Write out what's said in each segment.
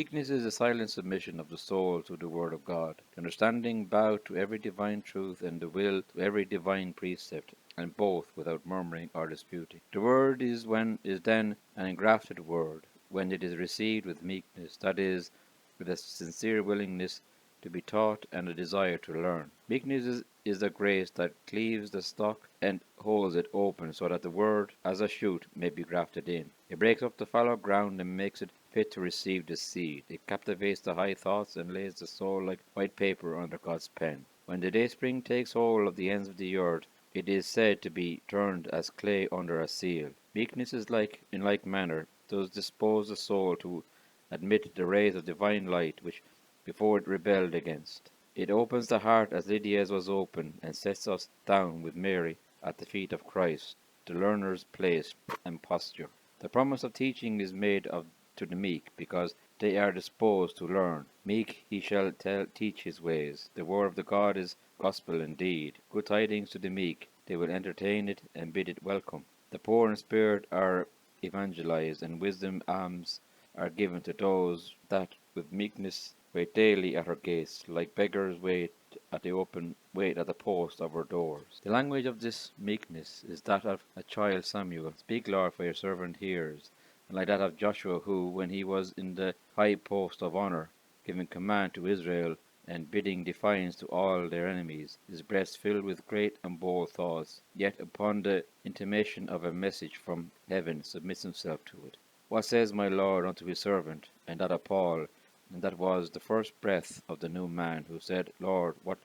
Meekness is the silent submission of the soul to the word of God, the understanding bowed to every divine truth and the will to every divine precept, and both without murmuring or disputing. The word is then an engrafted word, when it is received with meekness, that is, with a sincere willingness to be taught and a desire to learn. Meekness is the grace that cleaves the stalk and holds it open so that the word, as a shoot, may be grafted in. It breaks up the fallow ground and makes it fit to receive the seed. It captivates the high thoughts and lays the soul like white paper under God's pen. When the dayspring takes hold of the ends of the earth, it is said to be turned as clay under a seal. Meekness is in like manner, does dispose the soul to admit the rays of divine light which before it rebelled against. It opens the heart as Lydia's was open, and sets us down with Mary at the feet of Christ, the learner's place and posture. The promise of teaching is made to the meek, because they are disposed to learn. Meek he shall teach his ways. The word of the God is gospel indeed. Good tidings to the meek. They will entertain it and bid it welcome. The poor in spirit are evangelized, and wisdom alms are given to those that with meekness wait daily at her gates, like beggars wait at the post of her doors. The language of this meekness is that of a child Samuel. Speak, Lord, for your servant hears. And like that of Joshua, who, when he was in the high post of honor, giving command to Israel and bidding defiance to all their enemies, his breast filled with great and bold thoughts, yet upon the intimation of a message from heaven submits himself to it. What says my Lord unto his servant? And that of Paul, and that was the first breath of the new man, who said, Lord, what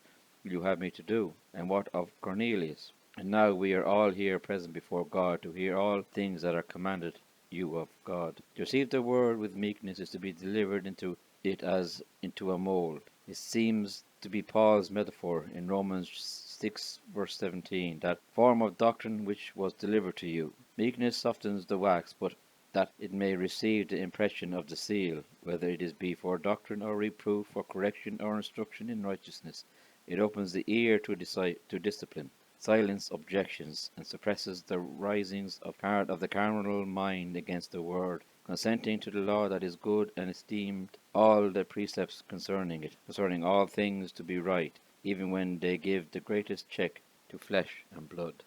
will you have me to do? And what of Cornelius? And now we are all here present before God to hear all things that are commanded you of God. To receive the word with meekness is to be delivered into it as into a mold. It seems to be Paul's metaphor in Romans 6 verse 17, that form of doctrine which was delivered to you. Meekness softens the wax, but that it may receive the impression of the seal, whether it be for doctrine or reproof, for correction or instruction in righteousness. It opens the ear to discipline, silences objections, and suppresses the risings of the carnal mind against the word, consenting to the law that is good, and esteemed all the precepts concerning it, concerning all things to be right, even when they give the greatest check to flesh and blood.